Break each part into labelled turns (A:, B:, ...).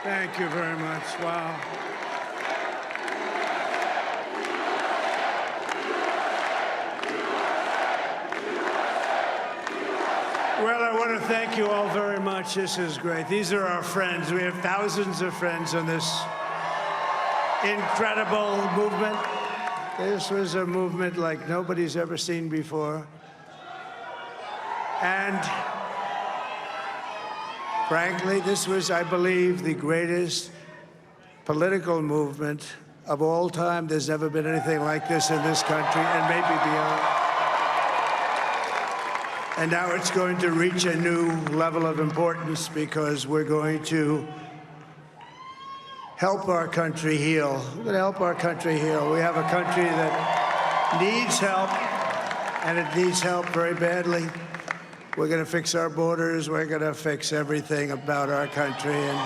A: Thank you very much. Wow. Well, I want to thank you all very much. This is great. These are our friends. We have thousands of friends on this incredible movement. This was a movement like nobody's ever seen before. And frankly, this was, I believe, the greatest political movement of all time. There's never been anything like this in this country, and maybe beyond. And now it's going to reach a new level of importance because we're going to help our country heal. We're going to help our country heal. We have a country that needs help, and it needs help very badly. We're going to fix our borders. We're going to fix everything about our country. And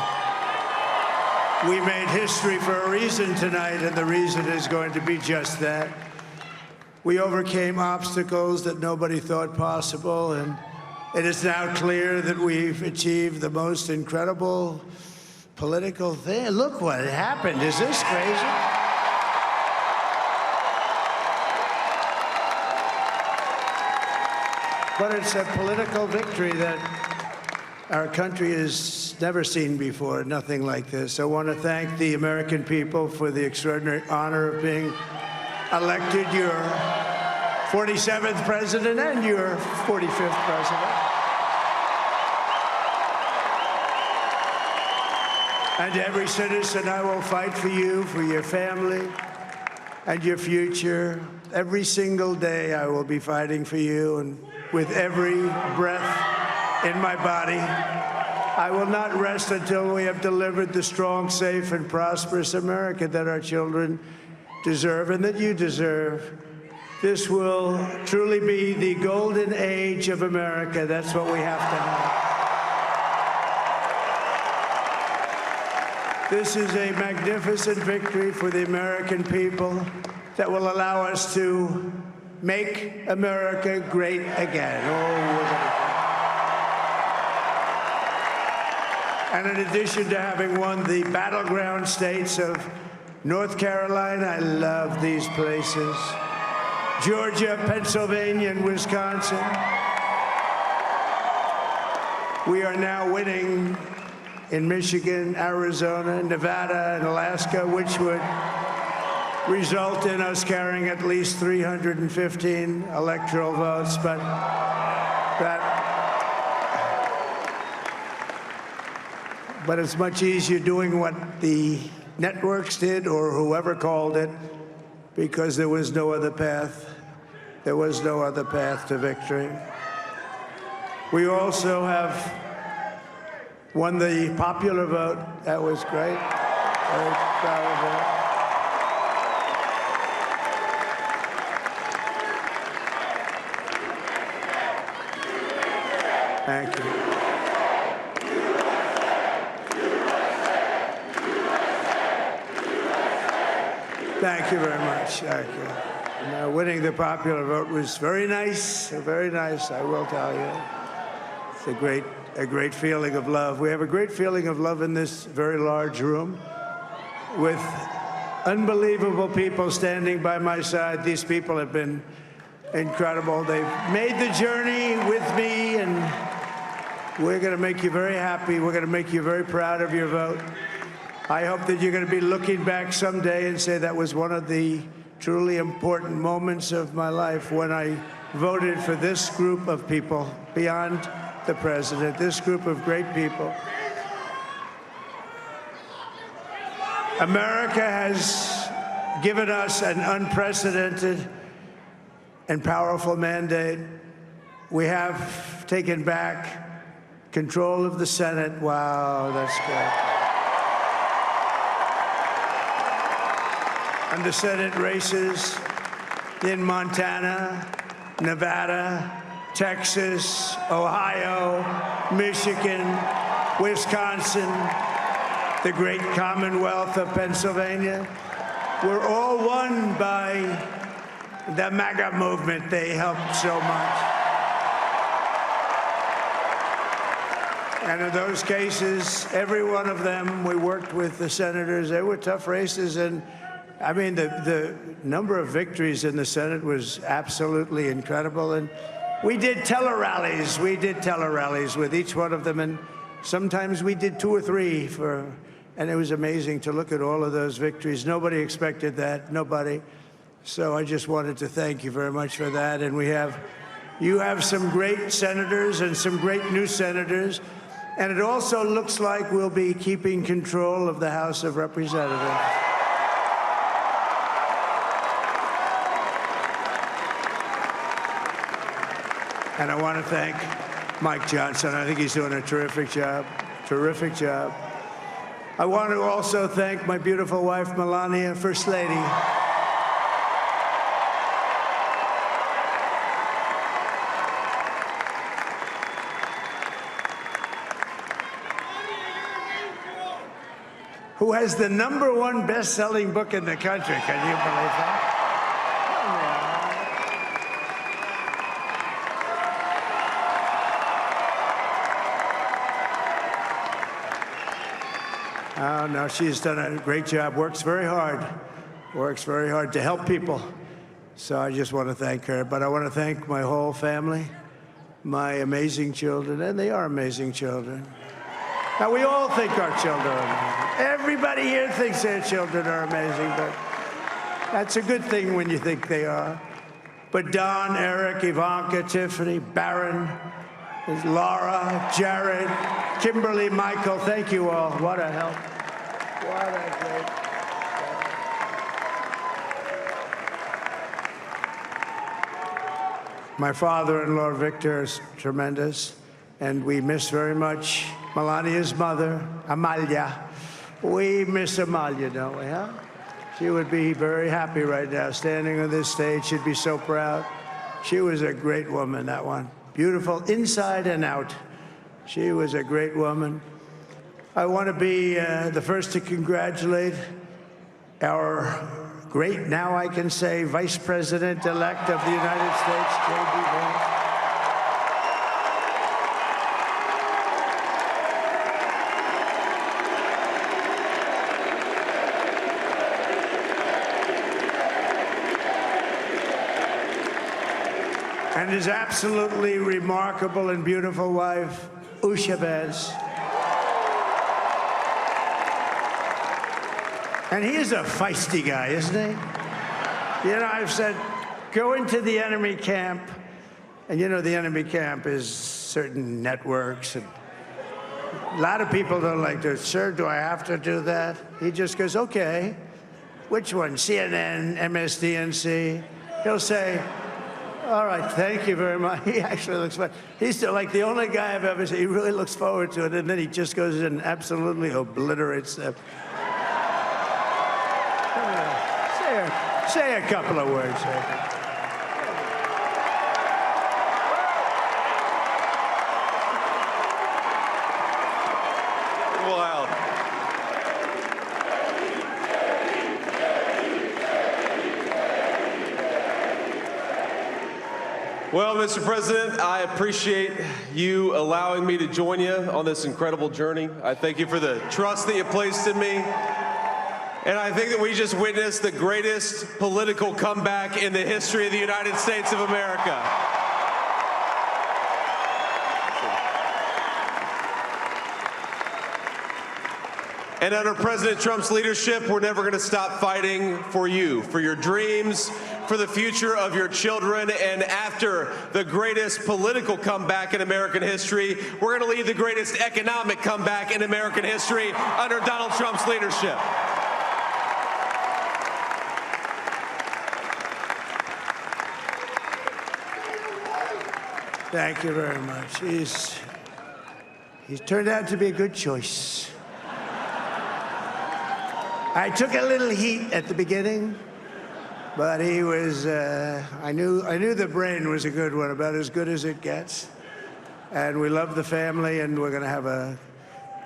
A: we made history for a reason tonight, and the reason is going to be just that. We overcame obstacles that nobody thought possible, and it is now clear that we've achieved the most incredible political thing. Look what happened. Is this crazy? But it's a political victory that our country has never seen before, nothing like this. I want to thank the American people for the extraordinary honor of being elected your 47th president and your 45th president. And every citizen, I will fight for you, for your family, and your future. Every single day, I will be fighting for you, and with every breath in my body, I will not rest until we have delivered the strong, safe, and prosperous America that our children deserve and that you deserve. This will truly be the golden age of America. That's what we have to have. This is a magnificent victory for the American people that will allow us to make America great again. And in addition to having won the battleground states of North Carolina, I love these places, Georgia, Pennsylvania, and Wisconsin, we are now winning in Michigan, Arizona, Nevada, and Alaska, which would result in us carrying at least 315 electoral votes, but it's much easier doing what the networks did or whoever called it, because there was no other path. There was no other path to victory. We also have won the popular vote. That was great. Very proud of that. Thank you. Thank you very much. Thank you. And, winning the popular vote was very nice, I will tell you. It's a great feeling of love. We have a great feeling of love in this very large room with unbelievable people standing by my side. These people have been incredible. They've made the journey with me, and we're going to make you very happy. We're going to make you very proud of your vote. I hope that you're going to be looking back someday and say that was one of the truly important moments of my life when I voted for this group of people beyond the president, this group of great people. America has given us an unprecedented and powerful mandate. We have taken back control of the Senate. Wow, that's great. And the Senate races in Montana, Nevada, Texas, Ohio, Michigan, Wisconsin, the great Commonwealth of Pennsylvania, were all won by the MAGA movement. They helped so much. And in those cases, every one of them, we worked with the senators. They were tough races. And I mean, the number of victories in the Senate was absolutely incredible. And we did tele-rallies. We did tele-rallies with each one of them. And sometimes we did 2 or 3 and it was amazing to look at all of those victories. Nobody expected that, nobody. So I just wanted to thank you very much for that. And you have some great senators and some great new senators. And it also looks like we'll be keeping control of the House of Representatives. And I want to thank Mike Johnson. I think he's doing a terrific job, terrific job. I want to also thank my beautiful wife, Melania, First Lady. Who has the #1 best-selling book in the country. Can you believe that? Oh, no, she's done a great job, works very hard to help people. So I just want to thank her. But I want to thank my whole family, my amazing children, and they are amazing children. Now, we all think our children are amazing. Everybody here thinks their children are amazing, but that's a good thing when you think they are. But Don, Eric, Ivanka, Tiffany, Barron, Laura, Jared, Kimberly, Michael, thank you all. What a help. What a great help. My father-in-law, Victor, is tremendous, and we miss very much Melania's mother, Amalia. We miss Amalia, don't we, huh? She would be very happy right now, standing on this stage. She'd be so proud. She was a great woman, that one. Beautiful inside and out. She was a great woman. I want to be the first to congratulate our great, now I can say, Vice President-elect of the United States, JD Vance. And his absolutely remarkable and beautiful wife, Usha Vance. And he is a feisty guy, isn't he? You know, I've said, go into the enemy camp. And you know, the enemy camp is certain networks. And a lot of people don't like to, sir, do I have to do that? He just goes, okay. Which one? CNN, MSDNC? He'll say, all right, thank you very much. He actually looks fun. He's like the only guy I've ever seen. He really looks forward to it, and then he just goes in and absolutely obliterates them. Say a couple of words.
B: Wow. Well, Mr. President, I appreciate you allowing me to join you on this incredible journey. I thank you for the trust that you placed in me. And I think that we just witnessed the greatest political comeback in the history of the United States of America. And under President Trump's leadership, we're never going to stop fighting for you, for your dreams, for the future of your children. And after the greatest political comeback in American history, we're going to lead the greatest economic comeback in American history under Donald Trump's leadership.
A: Thank you very much. He's turned out to be a good choice. I took a little heat at the beginning, but he was, I knew the brain was a good one, about as good as it gets. And we love the family, and we're going to have a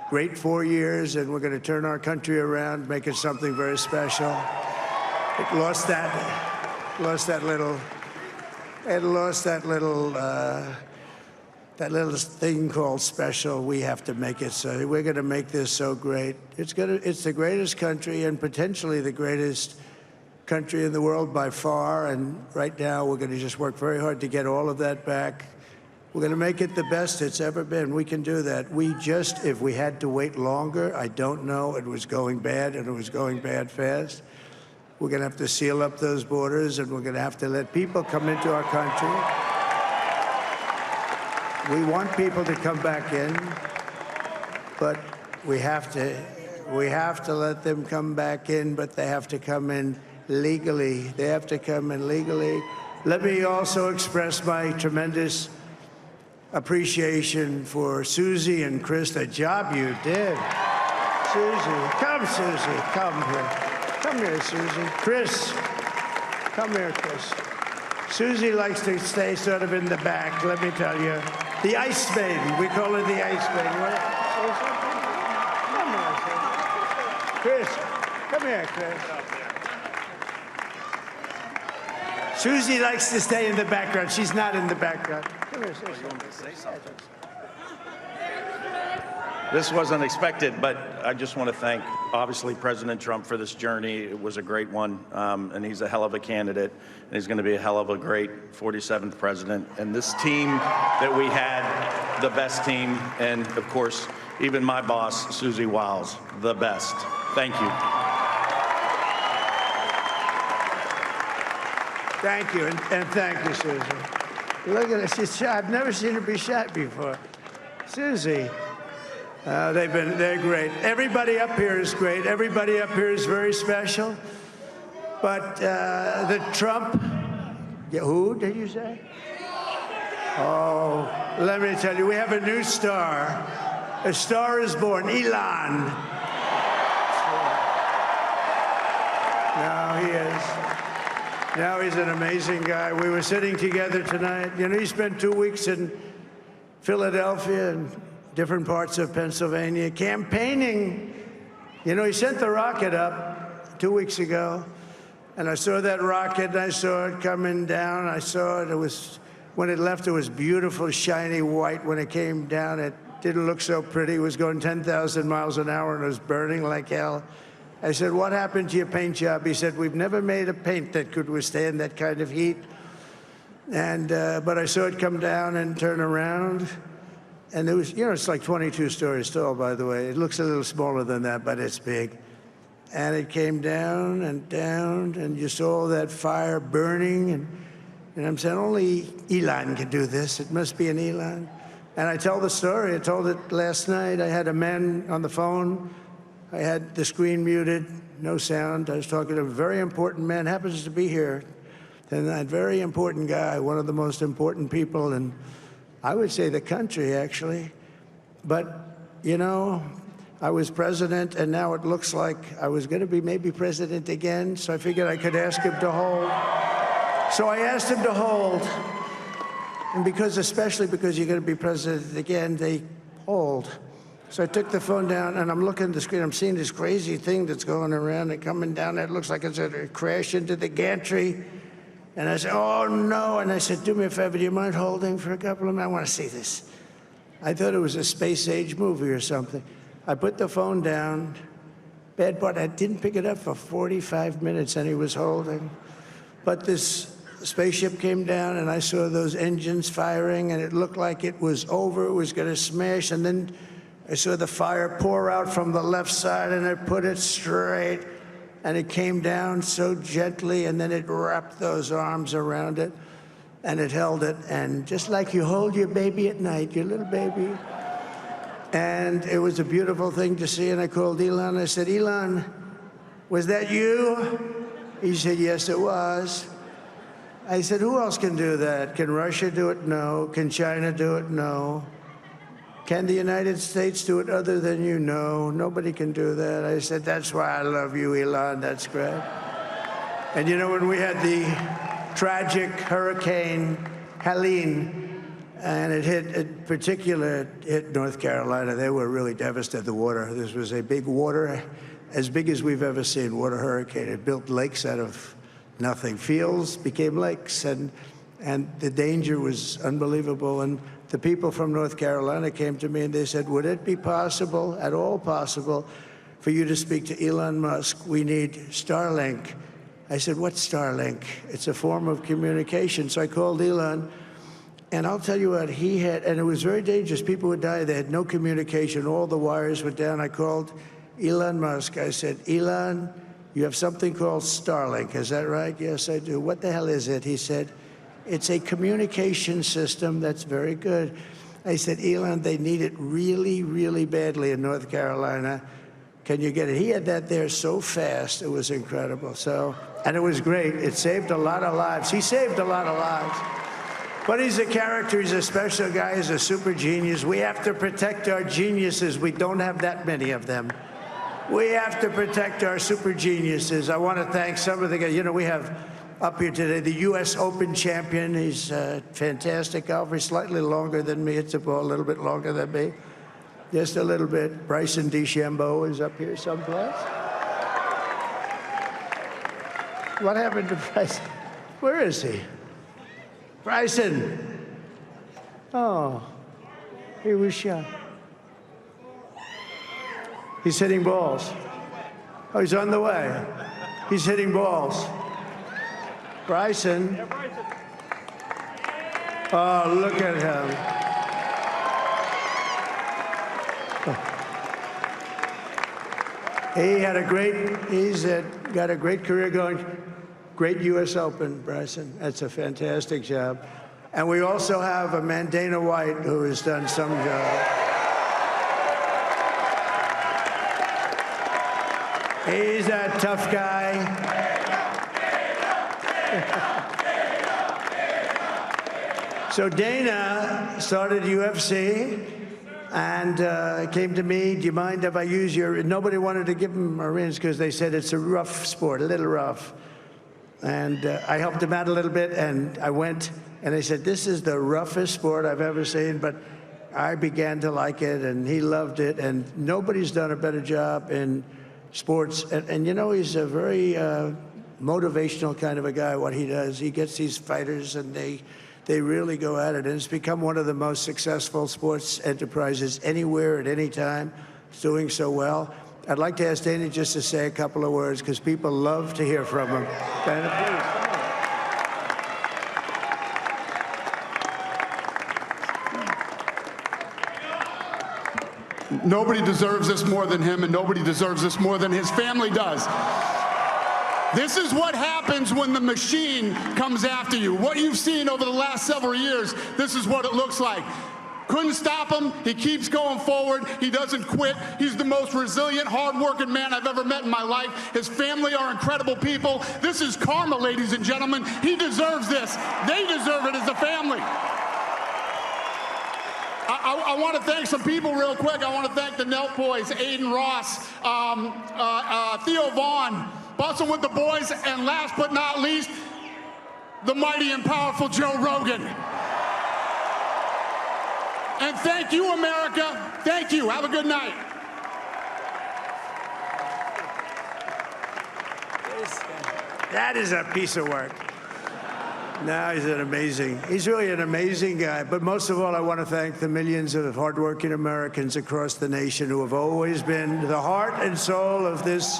A: great 4 years, and we're going to turn our country around, make it something very special. It lost that little that little thing called special, we have to make it so. We're going to make this so great. It's the greatest country and potentially the greatest country in the world by far. And right now, we're going to just work very hard to get all of that back. We're going to make it the best it's ever been. We can do that. If we had to wait longer, I don't know. It was going bad, and it was going bad fast. We're going to have to seal up those borders, and we're going to have to let people come into our country. We want people to come back in, but we have to let them come back in, but they have to come in legally. They have to come in legally. Let me also express my tremendous appreciation for Susie and Chris, the job you did. Susie, come here. Come here, Susie. Chris, come here, Chris. Susie likes to stay sort of in the back, let me tell you. The Ice Maiden, we call her the Ice Maiden. Come here, Chris. Come here, Chris. Susie likes to stay in the background. She's not in the background. Come here, say something.
C: This wasn't expected, but I just want to thank, obviously, President Trump for this journey. It was a great one, and he's a hell of a candidate, and he's going to be a hell of a great 47th president. And this team that we had, the best team, and, of course, even my boss, Susie Wiles, the best. Thank you.
A: Thank you, and thank you, Susie. Look at her, she's shy. I've never seen her be shy before. Susie. They're great. Everybody up here is great. Everybody up here is very special. But the Trump, who did you say? Oh, let me tell you, we have a new star. A star is born, Elon. Now he is. Now he's an amazing guy. We were sitting together tonight. You know, he spent 2 weeks in Philadelphia and different parts of Pennsylvania, campaigning. You know, he sent the rocket up 2 weeks ago, and I saw that rocket, and I saw it coming down. I saw it. It was, when it left, it was beautiful, shiny white. When it came down, it didn't look so pretty. It was going 10,000 miles an hour, and it was burning like hell. I said, what happened to your paint job? He said, we've never made a paint that could withstand that kind of heat. And, but I saw it come down and turn around. And it was, you know, it's like 22 stories tall, by the way. It looks a little smaller than that, but it's big. And it came down, and you saw that fire burning. And I'm saying, only Elon can do this. It must be an Elon. And I tell the story. I told it last night. I had a man on the phone. I had the screen muted, no sound. I was talking to a very important man, happens to be here. And that very important guy, one of the most important people in, I would say, the country, actually. But, you know, I was president, and now it looks like I was going to be maybe president again, so I figured I could ask him to hold. So I asked him to hold. And especially because you're going to be president again, they hold. So I took the phone down, and I'm looking at the screen. I'm seeing this crazy thing that's going around and coming down. It looks like it's going to crash into the gantry. And I said, oh, no. And I said, do me a favor, do you mind holding for a couple of minutes? I want to see this. I thought it was a space-age movie or something. I put the phone down. Bad part, I didn't pick it up for 45 minutes, and he was holding. But this spaceship came down, and I saw those engines firing, and it looked like it was over. It was going to smash. And then I saw the fire pour out from the left side, and I put it straight. And it came down so gently, and then it wrapped those arms around it, and it held it. And just like you hold your baby at night, your little baby. And it was a beautiful thing to see. And I called Elon. I said, Elon, was that you? He said, yes, it was. I said, who else can do that? Can Russia do it? No. Can China do it? No. Can the United States do it other than you? No, nobody can do that. I said, that's why I love you, Elon. That's great. And you know, when we had the tragic Hurricane Helene, and it hit North Carolina, they were really devastated, the water. This was a big water, as big as we've ever seen, water hurricane. It built lakes out of nothing. Fields became lakes, and the danger was unbelievable. And the people from North Carolina came to me and they said, would it be possible, at all possible, for you to speak to Elon Musk? We need Starlink. I said, what's Starlink? It's a form of communication. So I called Elon, and I'll tell you what, he had, and it was very dangerous. People would die. They had no communication. All the wires were down. I called Elon Musk. I said, Elon, you have something called Starlink. Is that right? Yes, I do. What the hell is it? He said, it's a communication system that's very good. I said, Elon, they need it really, really badly in North Carolina. Can you get it? He had that there so fast. It was incredible. So, and it was great. It saved a lot of lives. He saved a lot of lives. But he's a character. He's a special guy. He's a super genius. We have to protect our geniuses. We don't have that many of them. We have to protect our super geniuses. I want to thank some of the guys. You know, we have up here today the U.S. Open champion. He's a fantastic golfer. He's slightly longer than me. Hits the ball a little bit longer than me. Just a little bit. Bryson DeChambeau is up here someplace. What happened to Bryson? Where is he? Bryson. Oh, he was shot. He's hitting balls. Oh, he's on the way. He's hitting balls. Bryson. Oh, look at him. He had a great, he's got a great career going. Great U.S. Open, Bryson. That's a fantastic job. And we also have a man, Dana White, who has done some job. He's a tough guy. So Dana started UFC and came to me, do you mind if I use your, nobody wanted to give him a rinse because they said it's a rough sport, a little rough. And I helped him out a little bit, and I went, and I said, this is the roughest sport I've ever seen, but I began to like it, and he loved it, and nobody's done a better job in sports. And you know, he's a very motivational kind of a guy, what he does. He gets these fighters, and they really go at it, and it's become one of the most successful sports enterprises anywhere at any time. It's doing so well. I'd like to ask Dana just to say a couple of words, because people love to hear from him. Dana,
D: please. Nobody deserves this more than him, and nobody deserves this more than his family does. This is what happens when the machine comes after you. What you've seen over the last several years, this is what it looks like. Couldn't stop him. He keeps going forward. He doesn't quit. He's the most resilient, hard-working man I've ever met in my life. His family are incredible people. This is karma, ladies and gentlemen. He deserves this. They deserve it as a family. I want to thank some people real quick. I want to thank the Nelk boys, Aiden Ross, Theo Vaughn, busting with the boys, and last but not least, the mighty and powerful Joe Rogan. And thank you, America. Thank you. Have a good night.
A: that is a piece of work. No, he's really an amazing guy. But most of all, I want to thank the millions of hardworking Americans across the nation who have always been the heart and soul of this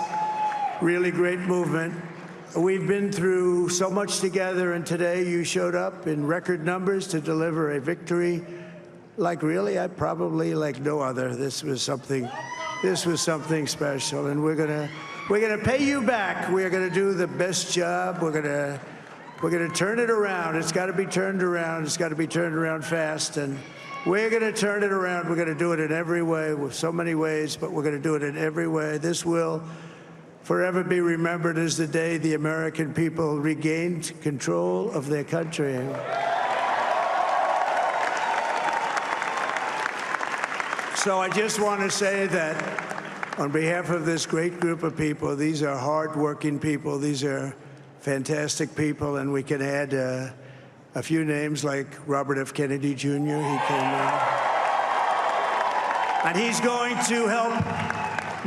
A: really great movement. We've been through so much together, and today you showed up in record numbers to deliver a victory like probably like no other. This was something special, and we're gonna pay you back. We're gonna do the best job. We're gonna turn it around. It's got to be turned around. It's got to be turned around fast, and we're gonna turn it around. We're gonna do it in every way, with so many ways, but we're gonna do it in every way. This will forever be remembered as the day the American people regained control of their country. So I just want to say that on behalf of this great group of people, these are hard-working people. These are fantastic people, and we can add a few names like Robert F. Kennedy Jr. He came in. And he's going to help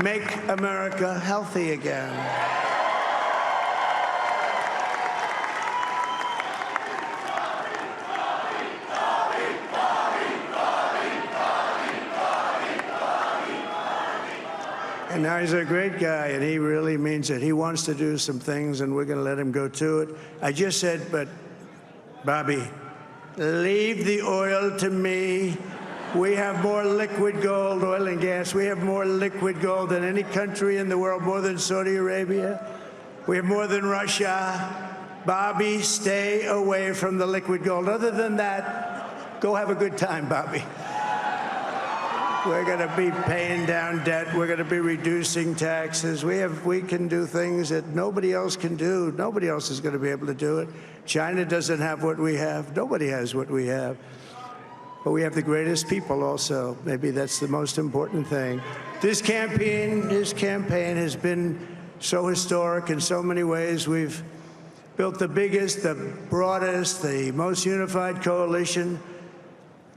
A: make America healthy again. And now he's a great guy, and he really means it. He wants to do some things, and we're going to let him go to it. I just said, but, Bobby, leave the oil to me. We have more liquid gold, oil and gas. We have more liquid gold than any country in the world, more than Saudi Arabia. We have more than Russia. Bobby, stay away from the liquid gold. Other than that, go have a good time, Bobby. We're going to be paying down debt. We're going to be reducing taxes. We can do things that nobody else can do. Nobody else is going to be able to do it. China doesn't have what we have. Nobody has what we have. But we have the greatest people also. Maybe that's the most important thing. This campaign has been so historic in so many ways. We've built the biggest, the broadest, the most unified coalition.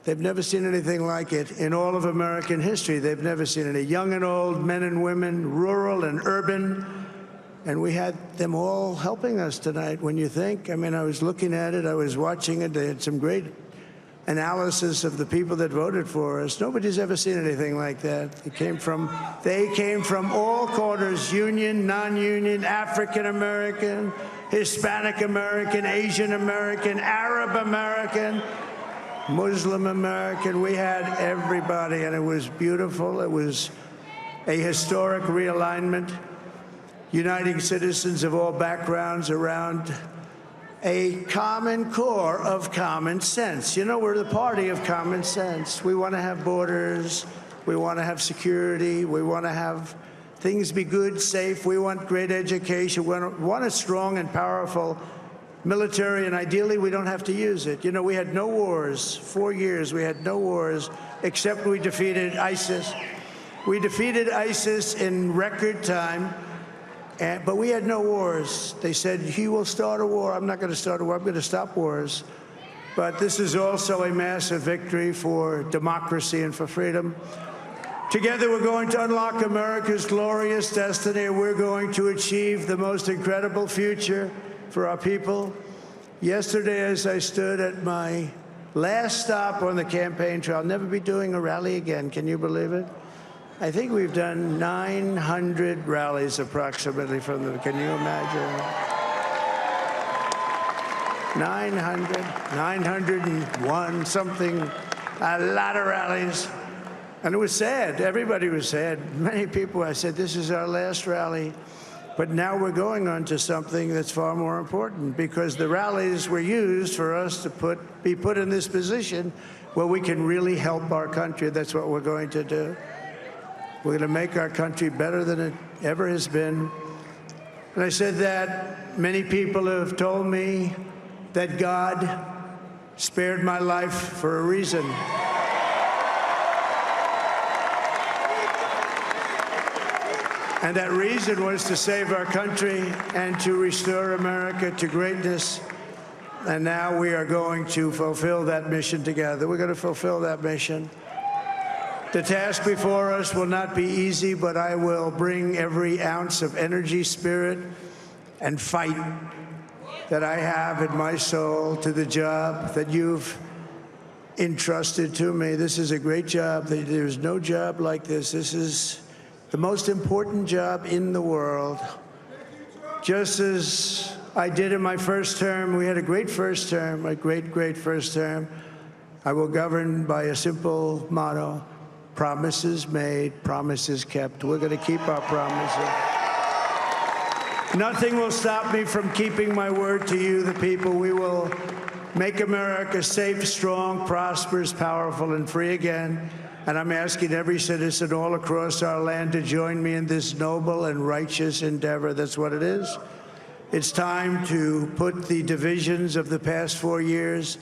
A: They've never seen anything like it in all of American history. They've never seen it. Young and old, men and women, rural and urban. And we had them all helping us tonight, when you think. I mean, I was looking at it. I was watching it. They had some great analysis of the people that voted for us. Nobody's ever seen anything like that. They came from all corners, union, non-union, African American, Hispanic American, Asian American, Arab American, Muslim American. We had everybody, and it was beautiful. It was a historic realignment, uniting citizens of all backgrounds around a common core of common sense. You know, we're the party of common sense. We want to have borders. We want to have security. We want to have things be good, safe. We want great education. We want a strong and powerful military, and ideally, we don't have to use it. You know, we had no wars. 4 years, we had no wars, except we defeated ISIS. We defeated ISIS in record time. But we had no wars. They said, he will start a war. I'm not going to start a war. I'm going to stop wars. But this is also a massive victory for democracy and for freedom. Together, we're going to unlock America's glorious destiny, and we're going to achieve the most incredible future for our people. Yesterday, as I stood at my last stop on the campaign trail, I'll never be doing a rally again. Can you believe it? I think we've done 900 rallies approximately from them. Can you imagine? 901, something, a lot of rallies. And it was sad. Everybody was sad. Many people, I said, this is our last rally. But now we're going on to something that's far more important, because the rallies were used for us to be put in this position where we can really help our country. That's what we're going to do. We're going to make our country better than it ever has been. And I said that many people have told me that God spared my life for a reason. And that reason was to save our country and to restore America to greatness. And now we are going to fulfill that mission together. We're going to fulfill that mission. The task before us will not be easy, but I will bring every ounce of energy, spirit, and fight that I have in my soul to the job that you've entrusted to me. This is a great job. There's no job like this. This is the most important job in the world. Just as I did in my first term, we had a great first term, a great first term. I will govern by a simple motto: promises made, promises kept. We're going to keep our promises. Nothing will stop me from keeping my word to you, the people. We will make America safe, strong, prosperous, powerful, and free again. And I'm asking every citizen all across our land to join me in this noble and righteous endeavor. That's what it is. It's time to put the divisions of the past 4 years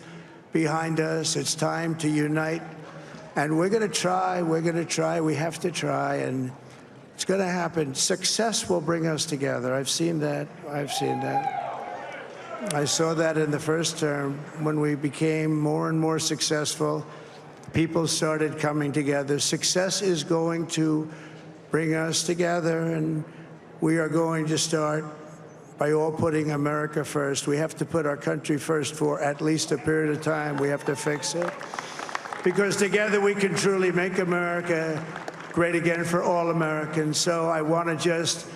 A: behind us. It's time to unite. And we're going to try. We're going to try. We have to try. And it's going to happen. Success will bring us together. I've seen that. I've seen that. I saw that in the first term. When we became more and more successful, people started coming together. Success is going to bring us together, and we are going to start by all putting America first. We have to put our country first for at least a period of time. We have to fix it. Because together we can truly make America great again for all Americans. So I want to just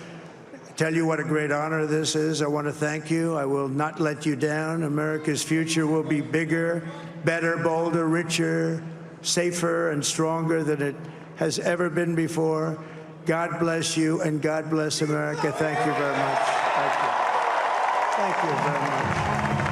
A: tell you what a great honor this is. I want to thank you. I will not let you down. America's future will be bigger, better, bolder, richer, safer, and stronger than it has ever been before. God bless you, and God bless America. Thank you very much. Thank you. Thank you very much.